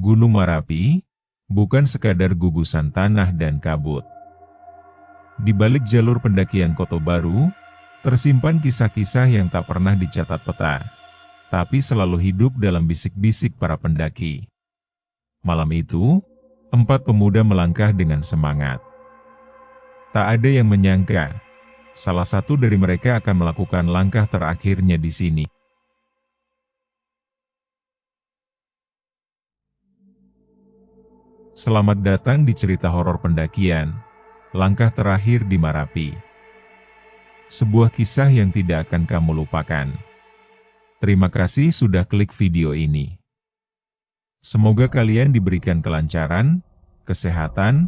Gunung Marapi bukan sekadar gugusan tanah dan kabut. Di balik jalur pendakian Koto Baru, tersimpan kisah-kisah yang tak pernah dicatat peta, tapi selalu hidup dalam bisik-bisik para pendaki. Malam itu, 4 pemuda melangkah dengan semangat. Tak ada yang menyangka, salah satu dari mereka akan melakukan langkah terakhirnya di sini. Selamat datang di cerita horor pendakian, langkah terakhir di Marapi. Sebuah kisah yang tidak akan kamu lupakan. Terima kasih sudah klik video ini. Semoga kalian diberikan kelancaran, kesehatan,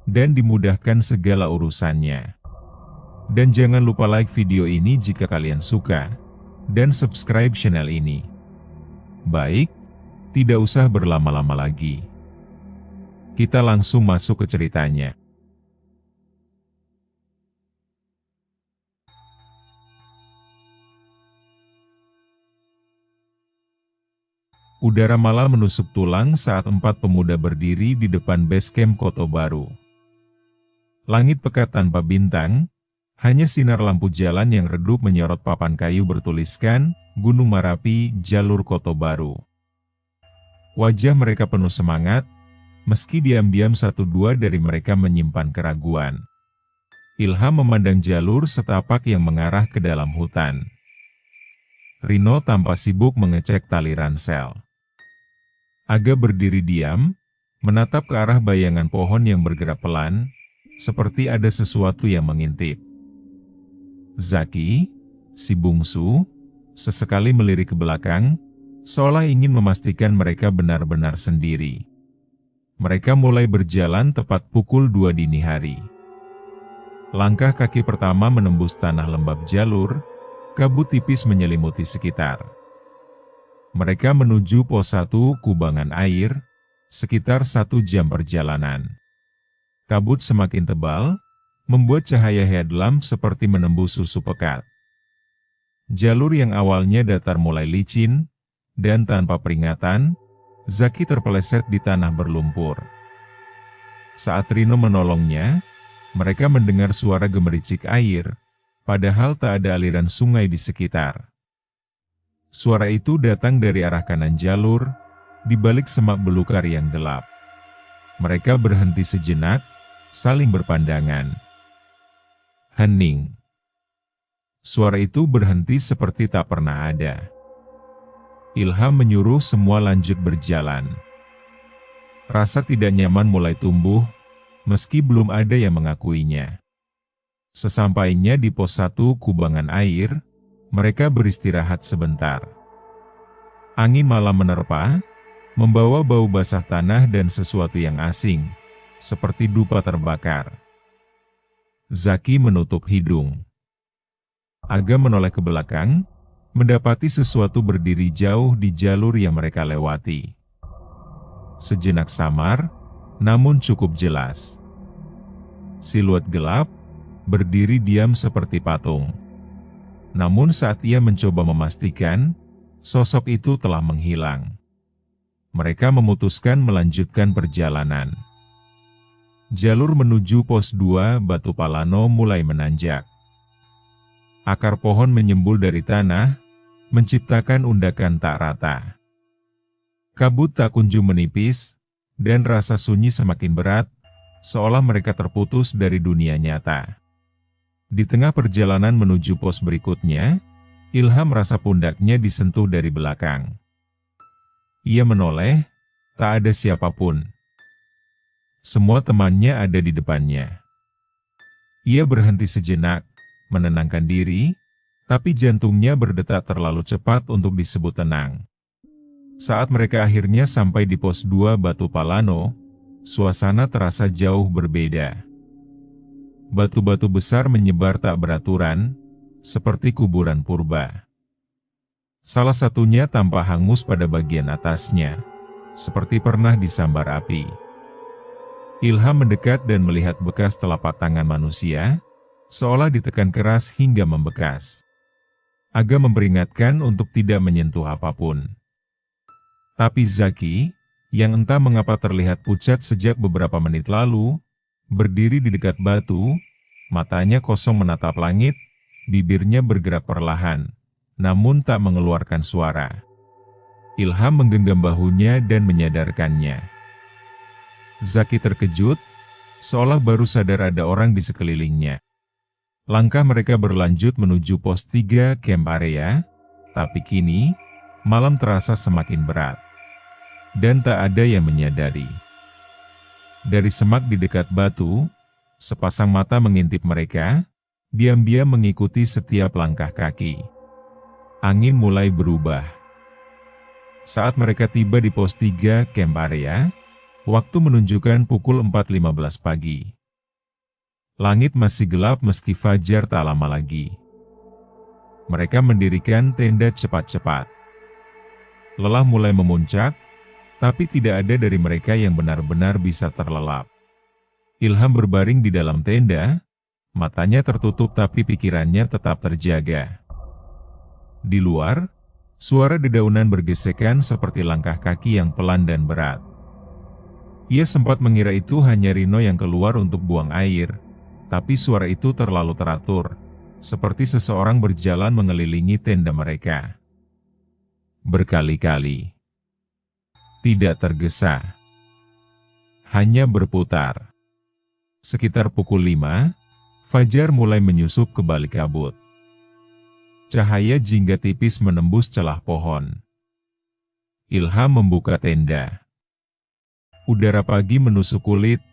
dan dimudahkan segala urusannya. Dan jangan lupa like video ini jika kalian suka, dan subscribe channel ini. Baik, tidak usah berlama-lama lagi. Kita langsung masuk ke ceritanya. Udara malam menusuk tulang saat 4 pemuda berdiri di depan base camp Koto Baru. Langit pekat tanpa bintang, hanya sinar lampu jalan yang redup menyorot papan kayu bertuliskan Gunung Marapi, Jalur Koto Baru. Wajah mereka penuh semangat, meski diam-diam 1-2 dari mereka menyimpan keraguan. Ilham memandang jalur setapak yang mengarah ke dalam hutan. Rino tampak sibuk mengecek tali ransel. Aga berdiri diam, menatap ke arah bayangan pohon yang bergerak pelan, seperti ada sesuatu yang mengintip. Zaki, si bungsu, sesekali melirik ke belakang, seolah ingin memastikan mereka benar-benar sendiri. Mereka mulai berjalan tepat pukul 2 dini hari. Langkah kaki pertama menembus tanah lembab jalur, kabut tipis menyelimuti sekitar. Mereka menuju pos 1 kubangan air, sekitar 1 jam perjalanan. Kabut semakin tebal, membuat cahaya headlamp seperti menembus susu pekat. Jalur yang awalnya datar mulai licin, dan tanpa peringatan, Zaki terpeleset di tanah berlumpur. Saat Rino menolongnya, mereka mendengar suara gemericik air, padahal tak ada aliran sungai di sekitar. Suara itu datang dari arah kanan jalur, di balik semak belukar yang gelap. Mereka berhenti sejenak, saling berpandangan. Hening. Suara itu berhenti seperti tak pernah ada. Ilham menyuruh semua lanjut berjalan. Rasa tidak nyaman mulai tumbuh, meski belum ada yang mengakuinya. Sesampainya di pos 1 kubangan air, mereka beristirahat sebentar. Angin malam menerpa, membawa bau basah tanah dan sesuatu yang asing, seperti dupa terbakar. Zaki menutup hidung. Aga menoleh ke belakang, mendapati sesuatu berdiri jauh di jalur yang mereka lewati. Sejenak samar, namun cukup jelas. Siluet gelap, berdiri diam seperti patung. Namun saat ia mencoba memastikan, sosok itu telah menghilang. Mereka memutuskan melanjutkan perjalanan. Jalur menuju pos 2 Batu Palano mulai menanjak. Akar pohon menyembul dari tanah, menciptakan undakan tak rata. Kabut tak kunjung menipis, dan rasa sunyi semakin berat, seolah mereka terputus dari dunia nyata. Di tengah perjalanan menuju pos berikutnya, Ilham merasa pundaknya disentuh dari belakang. Ia menoleh, tak ada siapapun. Semua temannya ada di depannya. Ia berhenti sejenak, menenangkan diri, tapi jantungnya berdetak terlalu cepat untuk disebut tenang. Saat mereka akhirnya sampai di pos 2 Batu Palano, suasana terasa jauh berbeda. Batu-batu besar menyebar tak beraturan, seperti kuburan purba. Salah satunya tampak hangus pada bagian atasnya, seperti pernah disambar api. Ilham mendekat dan melihat bekas telapak tangan manusia, seolah ditekan keras hingga membekas. Aga memperingatkan untuk tidak menyentuh apapun. Tapi Zaki, yang entah mengapa terlihat pucat sejak beberapa menit lalu, berdiri di dekat batu, matanya kosong menatap langit, bibirnya bergerak perlahan, namun tak mengeluarkan suara. Ilham menggenggam bahunya dan menyadarkannya. Zaki terkejut, seolah baru sadar ada orang di sekelilingnya. Langkah mereka berlanjut menuju pos 3 camp area, tapi kini, malam terasa semakin berat. Dan tak ada yang menyadari. Dari semak di dekat batu, sepasang mata mengintip mereka, diam-diam mengikuti setiap langkah kaki. Angin mulai berubah. Saat mereka tiba di pos 3 camp area, waktu menunjukkan pukul 4.15 pagi. Langit masih gelap meski fajar tak lama lagi. Mereka mendirikan tenda cepat-cepat. Lelah mulai memuncak, tapi tidak ada dari mereka yang benar-benar bisa terlelap. Ilham berbaring di dalam tenda, matanya tertutup tapi pikirannya tetap terjaga. Di luar, suara dedaunan bergesekan seperti langkah kaki yang pelan dan berat. Ia sempat mengira itu hanya Rino yang keluar untuk buang air, tapi suara itu terlalu teratur, seperti seseorang berjalan mengelilingi tenda mereka. Berkali-kali. Tidak tergesa. Hanya berputar. Sekitar pukul 5, fajar mulai menyusup ke balik kabut. Cahaya jingga tipis menembus celah pohon. Ilham membuka tenda. Udara pagi menusuk kulit,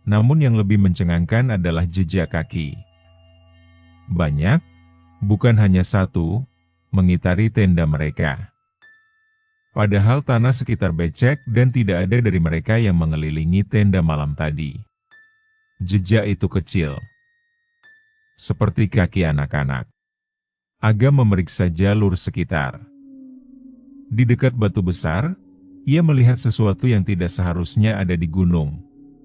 namun yang lebih mencengangkan adalah jejak kaki. Banyak, bukan hanya satu, mengitari tenda mereka. Padahal tanah sekitar becek dan tidak ada dari mereka yang mengelilingi tenda malam tadi. Jejak itu kecil, seperti kaki anak-anak. Agam memeriksa jalur sekitar. Di dekat batu besar, ia melihat sesuatu yang tidak seharusnya ada di gunung.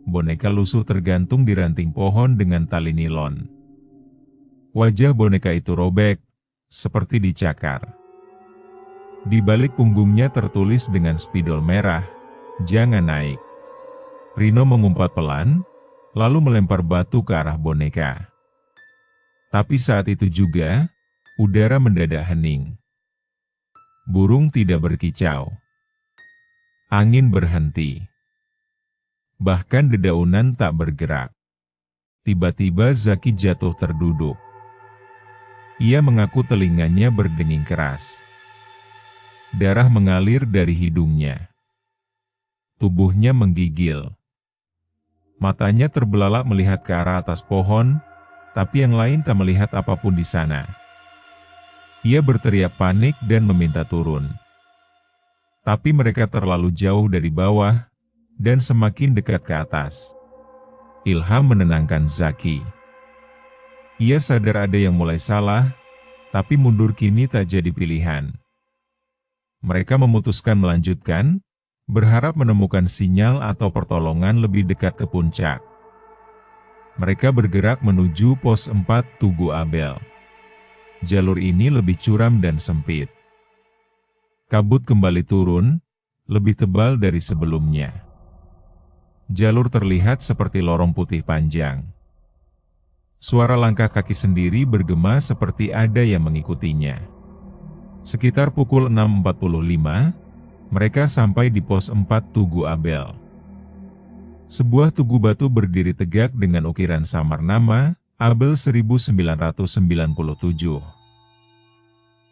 Boneka lusuh tergantung di ranting pohon dengan tali nilon. Wajah boneka itu robek, seperti dicakar. Di balik punggungnya tertulis dengan spidol merah, "Jangan naik." Rino mengumpat pelan, lalu melempar batu ke arah boneka. Tapi saat itu juga, udara mendadak hening. Burung tidak berkicau. Angin berhenti. Bahkan dedaunan tak bergerak. Tiba-tiba Zaki jatuh terduduk. Ia mengaku telinganya berdenging keras. Darah mengalir dari hidungnya. Tubuhnya menggigil. Matanya terbelalak melihat ke arah atas pohon, tapi yang lain tak melihat apapun di sana. Ia berteriak panik dan meminta turun. Tapi mereka terlalu jauh dari bawah, dan semakin dekat ke atas. Ilham menenangkan Zaki. Ia sadar ada yang mulai salah, tapi mundur kini tak jadi pilihan. Mereka memutuskan melanjutkan, berharap menemukan sinyal atau pertolongan lebih dekat ke puncak. Mereka bergerak menuju pos 4 Tugu Abel. Jalur ini lebih curam dan sempit. Kabut kembali turun, lebih tebal dari sebelumnya. Jalur terlihat seperti lorong putih panjang. Suara langkah kaki sendiri bergema seperti ada yang mengikutinya. Sekitar pukul 6.45, mereka sampai di pos 4 Tugu Abel. Sebuah tugu batu berdiri tegak dengan ukiran samar nama, Abel 1997.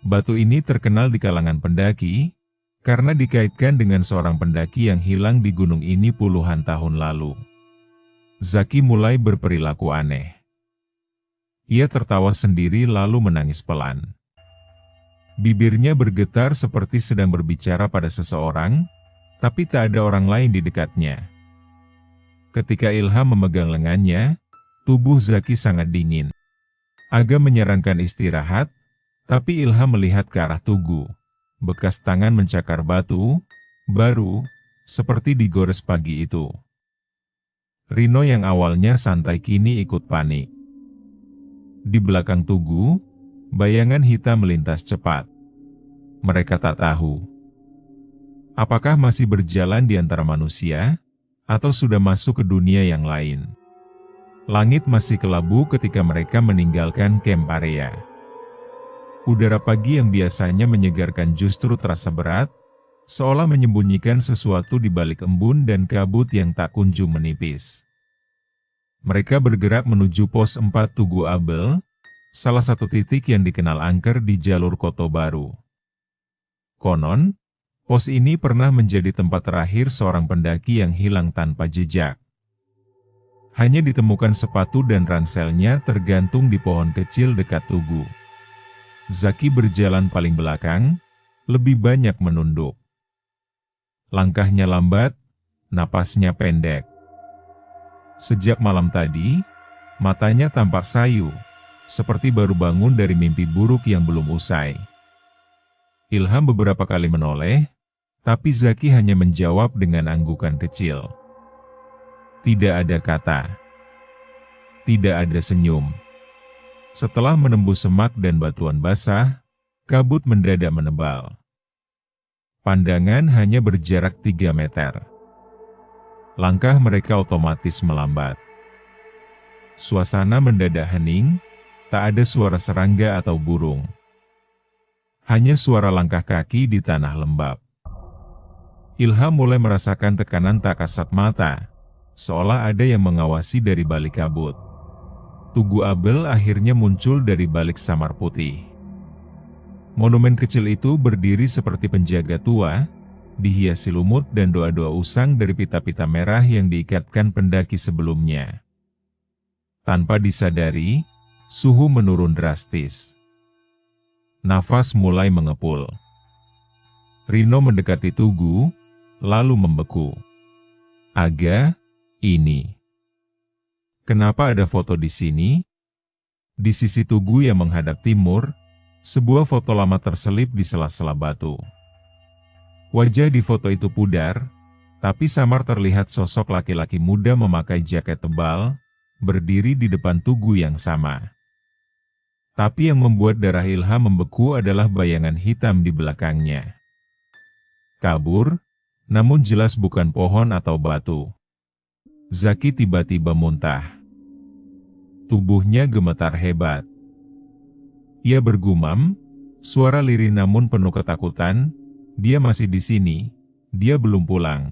Batu ini terkenal di kalangan pendaki, karena dikaitkan dengan seorang pendaki yang hilang di gunung ini puluhan tahun lalu. Zaki mulai berperilaku aneh. Ia tertawa sendiri lalu menangis pelan. Bibirnya bergetar seperti sedang berbicara pada seseorang, tapi tak ada orang lain di dekatnya. Ketika Ilham memegang lengannya, tubuh Zaki sangat dingin. Agam menyarankan istirahat, tapi Ilham melihat ke arah tugu. Bekas tangan mencakar batu, baru, seperti digores pagi itu. Rino yang awalnya santai kini ikut panik. Di belakang tugu, bayangan hitam melintas cepat. Mereka tak tahu Apakah masih berjalan di antara manusia, atau sudah masuk ke dunia yang lain? Langit masih kelabu ketika mereka meninggalkan camp area. Udara pagi yang biasanya menyegarkan justru terasa berat, seolah menyembunyikan sesuatu di balik embun dan kabut yang tak kunjung menipis. Mereka bergerak menuju pos 4 Tugu Abel, salah satu titik yang dikenal angker di jalur Koto Baru. Konon, pos ini pernah menjadi tempat terakhir seorang pendaki yang hilang tanpa jejak. Hanya ditemukan sepatu dan ranselnya tergantung di pohon kecil dekat tugu. Zaki berjalan paling belakang, lebih banyak menunduk. Langkahnya lambat, napasnya pendek. Sejak malam tadi, matanya tampak sayu, seperti baru bangun dari mimpi buruk yang belum usai. Ilham beberapa kali menoleh, tapi Zaki hanya menjawab dengan anggukan kecil. Tidak ada kata. Tidak ada senyum. Setelah menembus semak dan batuan basah, kabut mendadak menebal. Pandangan hanya berjarak 3 meter. Langkah mereka otomatis melambat. Suasana mendadak hening, tak ada suara serangga atau burung. Hanya suara langkah kaki di tanah lembab. Ilham mulai merasakan tekanan tak kasat mata, seolah ada yang mengawasi dari balik kabut. Tugu Abel akhirnya muncul dari balik samar putih. Monumen kecil itu berdiri seperti penjaga tua, dihiasi lumut dan doa-doa usang dari pita-pita merah yang diikatkan pendaki sebelumnya. Tanpa disadari, suhu menurun drastis. Nafas mulai mengepul. Rino mendekati tugu, lalu membeku. Aga, ini. Kenapa ada foto di sini? Di sisi tugu yang menghadap timur, sebuah foto lama terselip di sela-sela batu. Wajah di foto itu pudar, tapi samar terlihat sosok laki-laki muda memakai jaket tebal, berdiri di depan tugu yang sama. Tapi yang membuat darah Ilham membeku adalah bayangan hitam di belakangnya. Kabur, namun jelas bukan pohon atau batu. Zaki tiba-tiba muntah. Tubuhnya gemetar hebat. Ia bergumam, suara lirih namun penuh ketakutan, dia masih di sini, dia belum pulang.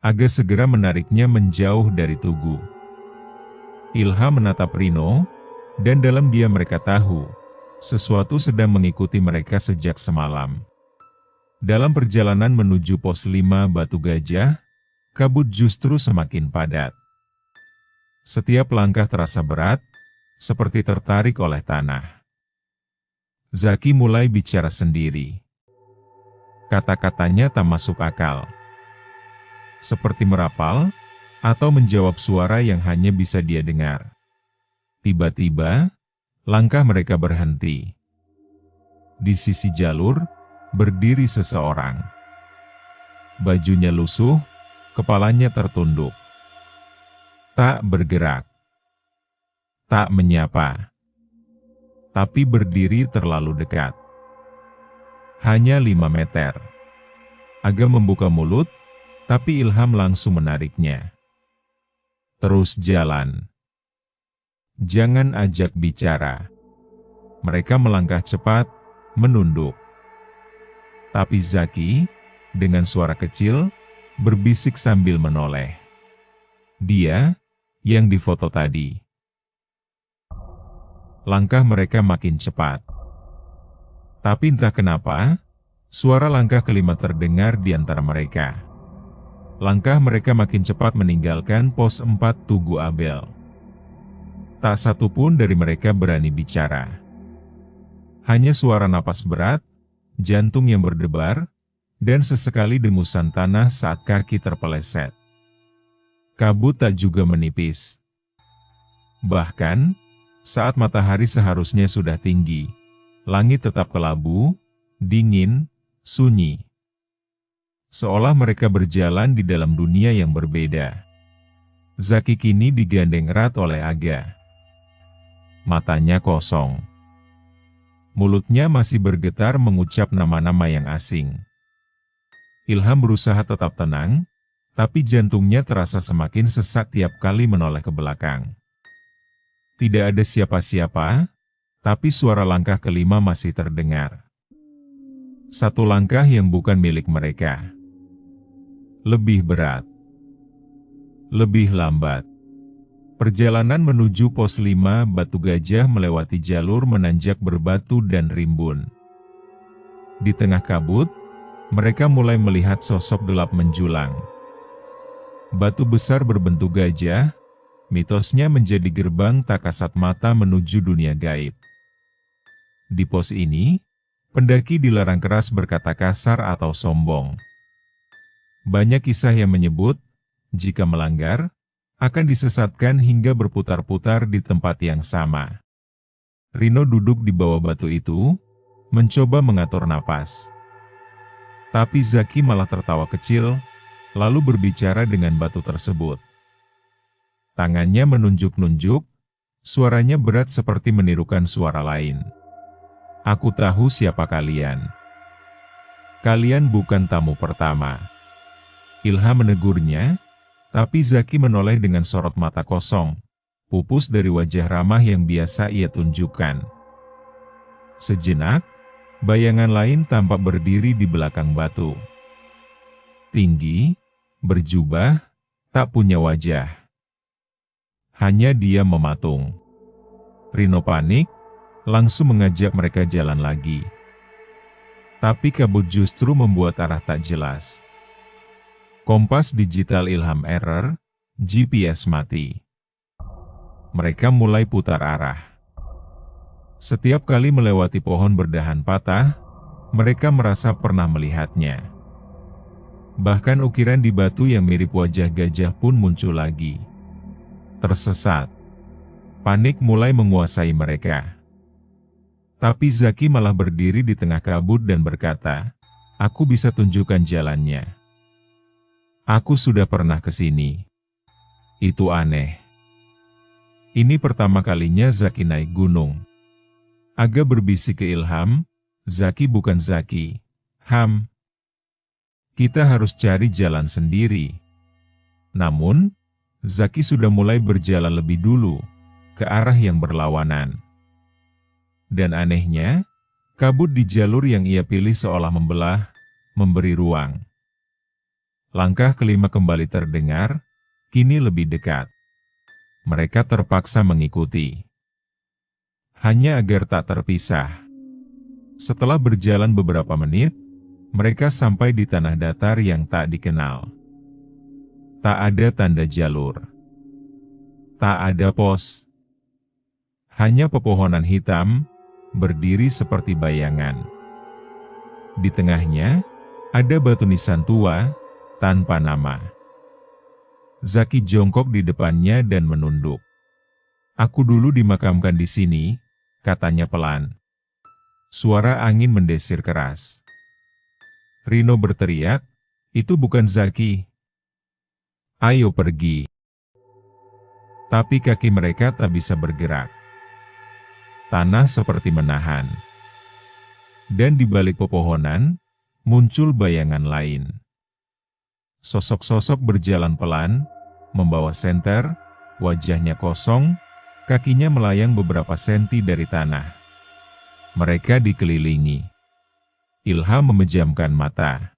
Aga segera menariknya menjauh dari tugu. Ilham menatap Rino, dan dalam diam mereka tahu, sesuatu sedang mengikuti mereka sejak semalam. Dalam perjalanan menuju pos 5 Batu Gajah, kabut justru semakin padat. Setiap langkah terasa berat, seperti tertarik oleh tanah. Zaki mulai bicara sendiri. Kata-katanya tak masuk akal. Seperti merapal, atau menjawab suara yang hanya bisa dia dengar. Tiba-tiba, langkah mereka berhenti. Di sisi jalur, berdiri seseorang. Bajunya lusuh, kepalanya tertunduk. Tak bergerak. Tak menyapa. Tapi berdiri terlalu dekat. Hanya 5 meter. Aga membuka mulut, tapi Ilham langsung menariknya. Terus jalan. Jangan ajak bicara. Mereka melangkah cepat, menunduk. Tapi Zaki, dengan suara kecil, berbisik sambil menoleh. Dia, yang difoto tadi. Langkah mereka makin cepat. Tapi entah kenapa, suara langkah kelima terdengar di antara mereka. Langkah mereka makin cepat meninggalkan pos 4 Tugu Abel. Tak satu pun dari mereka berani bicara. Hanya suara napas berat, jantung yang berdebar, dan sesekali dengusan tanah saat kaki terpeleset. Kabut tak juga menipis. Bahkan, saat matahari seharusnya sudah tinggi, langit tetap kelabu, dingin, sunyi. Seolah mereka berjalan di dalam dunia yang berbeda. Zaki kini digandeng erat oleh Aga. Matanya kosong. Mulutnya masih bergetar mengucap nama-nama yang asing. Ilham berusaha tetap tenang, tapi jantungnya terasa semakin sesak tiap kali menoleh ke belakang. Tidak ada siapa-siapa, tapi suara langkah kelima masih terdengar. Satu langkah yang bukan milik mereka. Lebih berat. Lebih lambat. Perjalanan menuju pos 5 Batu Gajah melewati jalur menanjak berbatu dan rimbun. Di tengah kabut, mereka mulai melihat sosok gelap menjulang. Batu besar berbentuk gajah, mitosnya menjadi gerbang tak kasat mata menuju dunia gaib. Di pos ini, pendaki dilarang keras berkata kasar atau sombong. Banyak kisah yang menyebut, jika melanggar, akan disesatkan hingga berputar-putar di tempat yang sama. Rino duduk di bawah batu itu, mencoba mengatur napas. Tapi Zaki malah tertawa kecil, lalu berbicara dengan batu tersebut. Tangannya menunjuk-nunjuk, suaranya berat seperti menirukan suara lain. Aku tahu siapa kalian. Kalian bukan tamu pertama. Ilham menegurnya, tapi Zaki menoleh dengan sorot mata kosong, pupus dari wajah ramah yang biasa ia tunjukkan. Sejenak, bayangan lain tampak berdiri di belakang batu. Tinggi, berjubah, tak punya wajah. Hanya dia mematung. Rino panik, langsung mengajak mereka jalan lagi. Tapi kabut justru membuat arah tak jelas. Kompas digital Ilham error, GPS mati. Mereka mulai putar arah. Setiap kali melewati pohon berdahan patah, mereka merasa pernah melihatnya. Bahkan ukiran di batu yang mirip wajah gajah pun muncul lagi. Tersesat. Panik mulai menguasai mereka. Tapi Zaki malah berdiri di tengah kabut dan berkata, "Aku bisa tunjukkan jalannya. Aku sudah pernah ke sini. Itu aneh." Ini pertama kalinya Zaki naik gunung. Agak berbisik ke Ilham, "Zaki bukan Zaki. Ham. Kita harus cari jalan sendiri." Namun, Zaki sudah mulai berjalan lebih dulu, ke arah yang berlawanan. Dan anehnya, kabut di jalur yang ia pilih seolah membelah, memberi ruang. Langkah kelima kembali terdengar, kini lebih dekat. Mereka terpaksa mengikuti. Hanya agar tak terpisah. Setelah berjalan beberapa menit, mereka sampai di tanah datar yang tak dikenal. Tak ada tanda jalur. Tak ada pos. Hanya pepohonan hitam, berdiri seperti bayangan. Di tengahnya, ada batu nisan tua, tanpa nama. Zaki jongkok di depannya dan menunduk. "Aku dulu dimakamkan di sini," katanya pelan. Suara angin mendesir keras. Rino berteriak, "Itu bukan Zaki. Ayo pergi." Tapi kaki mereka tak bisa bergerak. Tanah seperti menahan. Dan di balik pepohonan, muncul bayangan lain. Sosok-sosok berjalan pelan, membawa senter, wajahnya kosong, kakinya melayang beberapa senti dari tanah. Mereka dikelilingi. Ilham memejamkan mata.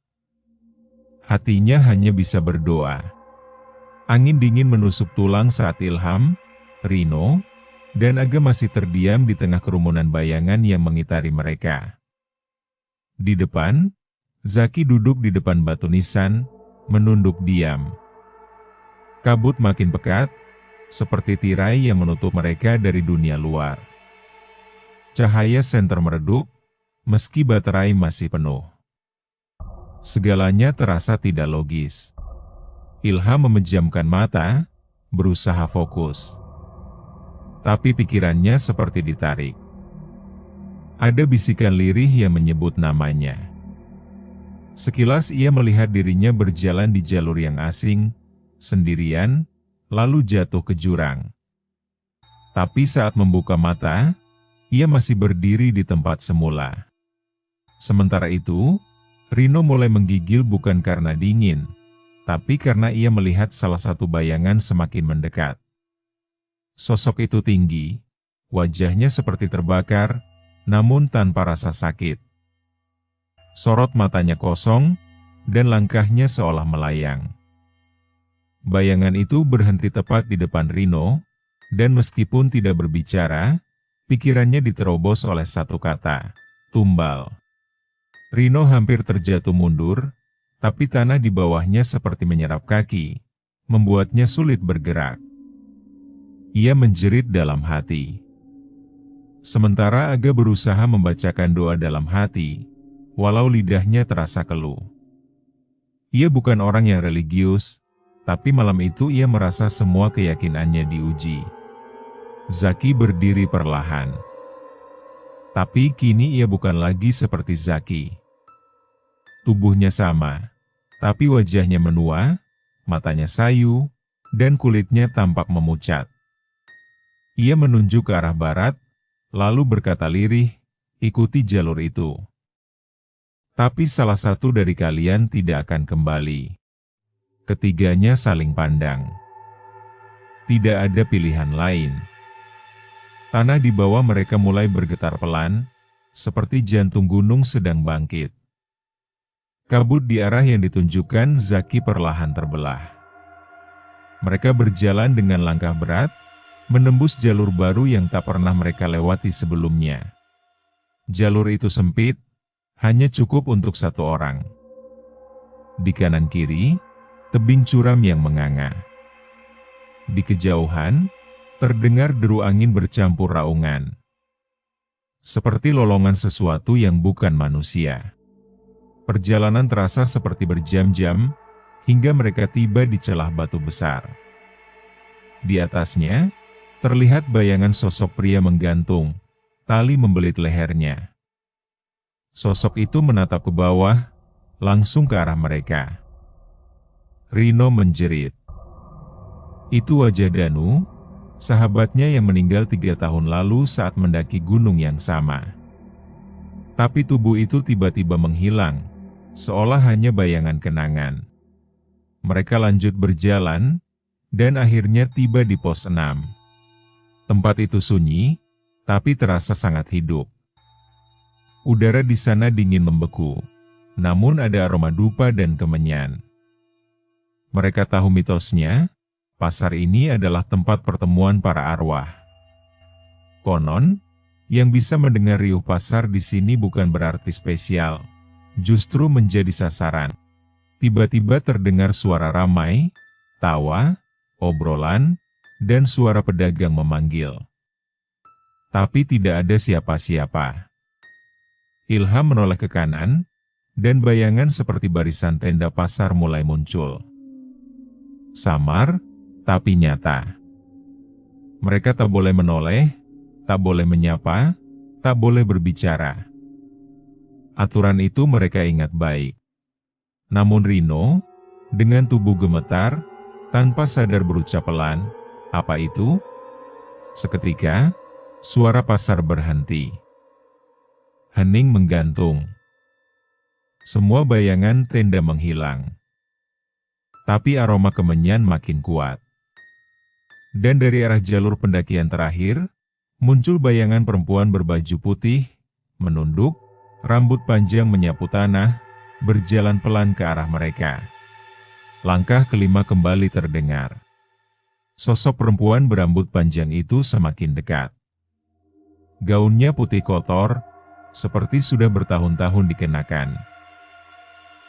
Hatinya hanya bisa berdoa. Angin dingin menusuk tulang saat Ilham, Rino, dan Aga masih terdiam di tengah kerumunan bayangan yang mengitari mereka. Di depan, Zaki duduk di depan batu nisan, menunduk diam. Kabut makin pekat, seperti tirai yang menutup mereka dari dunia luar. Cahaya senter meredup, meski baterai masih penuh. Segalanya terasa tidak logis. Ilham memejamkan mata, berusaha fokus. Tapi pikirannya seperti ditarik. Ada bisikan lirih yang menyebut namanya. Sekilas ia melihat dirinya berjalan di jalur yang asing, sendirian, lalu jatuh ke jurang. Tapi saat membuka mata, ia masih berdiri di tempat semula. Sementara itu, Rino mulai menggigil bukan karena dingin, tapi karena ia melihat salah satu bayangan semakin mendekat. Sosok itu tinggi, wajahnya seperti terbakar, namun tanpa rasa sakit. Sorot matanya kosong, dan langkahnya seolah melayang. Bayangan itu berhenti tepat di depan Rino, dan meskipun tidak berbicara, pikirannya diterobos oleh satu kata, tumbal. Rino hampir terjatuh mundur, tapi tanah di bawahnya seperti menyerap kaki, membuatnya sulit bergerak. Ia menjerit dalam hati. Sementara Aga berusaha membacakan doa dalam hati, walau lidahnya terasa keluh. Ia bukan orang yang religius, tapi malam itu ia merasa semua keyakinannya diuji. Zaki berdiri perlahan. Tapi kini ia bukan lagi seperti Zaki. Tubuhnya sama, tapi wajahnya menua, matanya sayu, dan kulitnya tampak memucat. Ia menunjuk ke arah barat, lalu berkata lirih, "Ikuti jalur itu. Tapi salah satu dari kalian tidak akan kembali." Ketiganya saling pandang. Tidak ada pilihan lain. Tanah di bawah mereka mulai bergetar pelan, seperti jantung gunung sedang bangkit. Kabut di arah yang ditunjukkan Zaki perlahan terbelah. Mereka berjalan dengan langkah berat, menembus jalur baru yang tak pernah mereka lewati sebelumnya. Jalur itu sempit, hanya cukup untuk satu orang. Di kanan kiri, tebing curam yang menganga. Di kejauhan, terdengar deru angin bercampur raungan. Seperti lolongan sesuatu yang bukan manusia. Perjalanan terasa seperti berjam-jam, hingga mereka tiba di celah batu besar. Di atasnya, terlihat bayangan sosok pria menggantung, tali membelit lehernya. Sosok itu menatap ke bawah, langsung ke arah mereka. Rino menjerit. Itu wajah Danu, sahabatnya yang meninggal 3 tahun lalu saat mendaki gunung yang sama. Tapi tubuh itu tiba-tiba menghilang, seolah hanya bayangan kenangan. Mereka lanjut berjalan, dan akhirnya tiba di pos 6. Tempat itu sunyi, tapi terasa sangat hidup. Udara di sana dingin membeku, namun ada aroma dupa dan kemenyan. Mereka tahu mitosnya, pasar ini adalah tempat pertemuan para arwah. Konon, yang bisa mendengar riuh pasar di sini bukan berarti spesial, justru menjadi sasaran. Tiba-tiba terdengar suara ramai, tawa, obrolan, dan suara pedagang memanggil. Tapi tidak ada siapa-siapa. Ilham menoleh ke kanan, dan bayangan seperti barisan tenda pasar mulai muncul. Samar, tapi nyata. Mereka tak boleh menoleh, tak boleh menyapa, tak boleh berbicara. Aturan itu mereka ingat baik. Namun Rino, dengan tubuh gemetar, tanpa sadar berucap pelan, "Apa itu?" Seketika, suara pasar berhenti. Hening menggantung. Semua bayangan tenda menghilang. Tapi aroma kemenyan makin kuat. Dan dari arah jalur pendakian terakhir, muncul bayangan perempuan berbaju putih, menunduk, rambut panjang menyapu tanah, berjalan pelan ke arah mereka. Langkah kelima kembali terdengar. Sosok perempuan berambut panjang itu semakin dekat. Gaunnya putih kotor, seperti sudah bertahun-tahun dikenakan.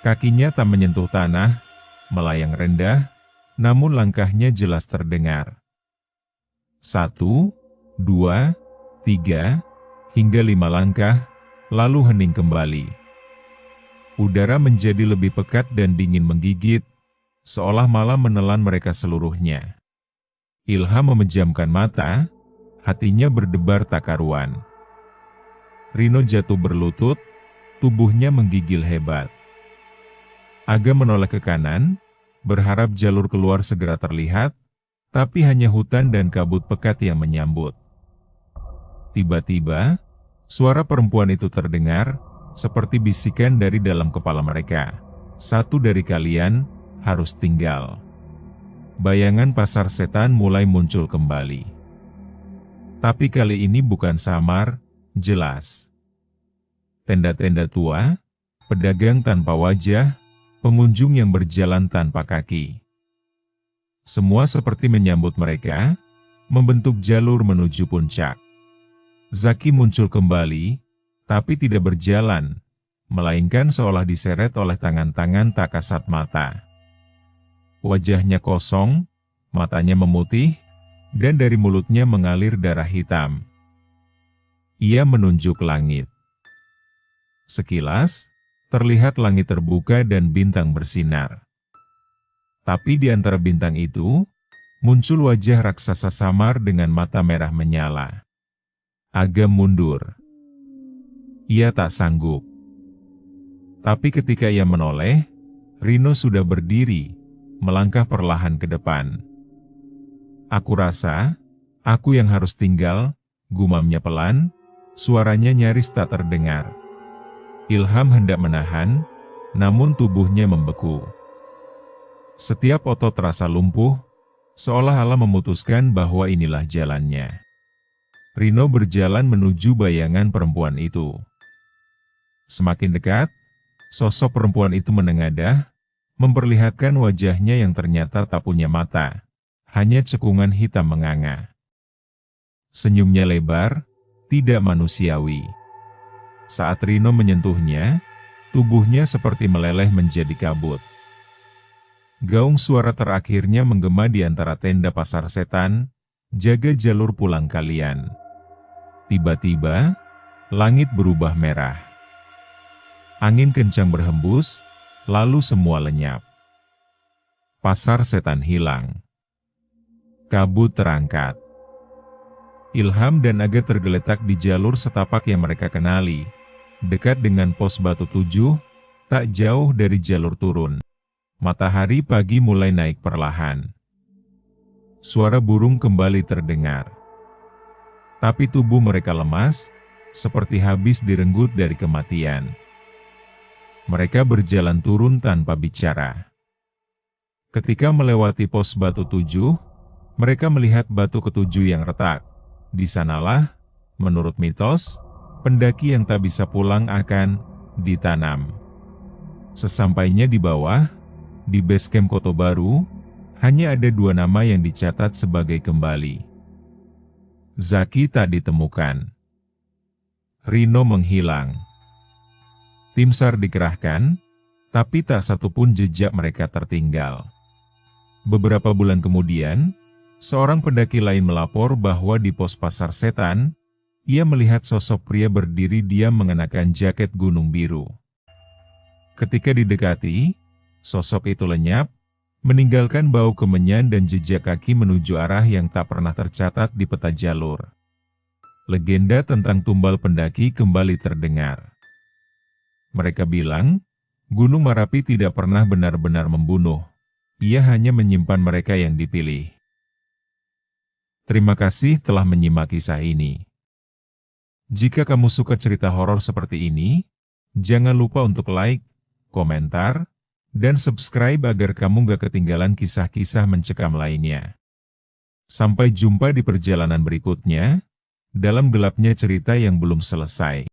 Kakinya tak menyentuh tanah, melayang rendah, namun langkahnya jelas terdengar. 1, 2, 3, hingga 5 langkah, lalu hening kembali. Udara menjadi lebih pekat dan dingin menggigit, seolah malam menelan mereka seluruhnya. Ilham memejamkan mata, hatinya berdebar tak karuan. Rino jatuh berlutut, tubuhnya menggigil hebat. Aga menoleh ke kanan, berharap jalur keluar segera terlihat, tapi hanya hutan dan kabut pekat yang menyambut. Tiba-tiba, suara perempuan itu terdengar, seperti bisikan dari dalam kepala mereka. Satu dari kalian harus tinggal. Bayangan pasar setan mulai muncul kembali. Tapi kali ini bukan samar, jelas. Tenda-tenda tua, pedagang tanpa wajah, pengunjung yang berjalan tanpa kaki. Semua seperti menyambut mereka, membentuk jalur menuju puncak. Zaki muncul kembali, tapi tidak berjalan, melainkan seolah diseret oleh tangan-tangan tak kasat mata. Wajahnya kosong, matanya memutih, dan dari mulutnya mengalir darah hitam. Ia menunjuk langit. Sekilas, terlihat langit terbuka dan bintang bersinar. Tapi di antara bintang itu, muncul wajah raksasa samar dengan mata merah menyala. Agam mundur. Ia tak sanggup. Tapi ketika ia menoleh, Rino sudah berdiri, melangkah perlahan ke depan. Aku rasa, aku yang harus tinggal, gumamnya pelan, suaranya nyaris tak terdengar. Ilham hendak menahan, namun tubuhnya membeku. Setiap otot terasa lumpuh, seolah-olah memutuskan bahwa inilah jalannya. Rino berjalan menuju bayangan perempuan itu. Semakin dekat, sosok perempuan itu menengadah, memperlihatkan wajahnya yang ternyata tak punya mata, hanya cekungan hitam menganga. Senyumnya lebar, tidak manusiawi. Saat Rino menyentuhnya, tubuhnya seperti meleleh menjadi kabut. Gaung suara terakhirnya menggema di antara tenda pasar setan, jaga jalur pulang kalian. Tiba-tiba, langit berubah merah. Angin kencang berhembus, lalu semua lenyap. Pasar setan hilang. Kabut terangkat. Ilham dan Aga tergeletak di jalur setapak yang mereka kenali, dekat dengan pos Batu 7, tak jauh dari jalur turun. Matahari pagi mulai naik perlahan. Suara burung kembali terdengar. Tapi tubuh mereka lemas, seperti habis direnggut dari kematian. Mereka berjalan turun tanpa bicara. Ketika melewati pos Batu 7, mereka melihat batu ketujuh yang retak. Di sanalah, menurut mitos, pendaki yang tak bisa pulang akan ditanam. Sesampainya di bawah, di base camp Koto Baru, hanya ada 2 nama yang dicatat sebagai kembali. Zaki tak ditemukan. Rino menghilang. Tim SAR dikerahkan, tapi tak satupun jejak mereka tertinggal. Beberapa bulan kemudian, seorang pendaki lain melapor bahwa di pos pasar setan, ia melihat sosok pria berdiri diam mengenakan jaket gunung biru. Ketika didekati, sosok itu lenyap, meninggalkan bau kemenyan dan jejak kaki menuju arah yang tak pernah tercatat di peta jalur. Legenda tentang tumbal pendaki kembali terdengar. Mereka bilang, Gunung Merapi tidak pernah benar-benar membunuh, ia hanya menyimpan mereka yang dipilih. Terima kasih telah menyimak kisah ini. Jika kamu suka cerita horor seperti ini, jangan lupa untuk like, komentar, dan subscribe agar kamu gak ketinggalan kisah-kisah mencekam lainnya. Sampai jumpa di perjalanan berikutnya, dalam gelapnya cerita yang belum selesai.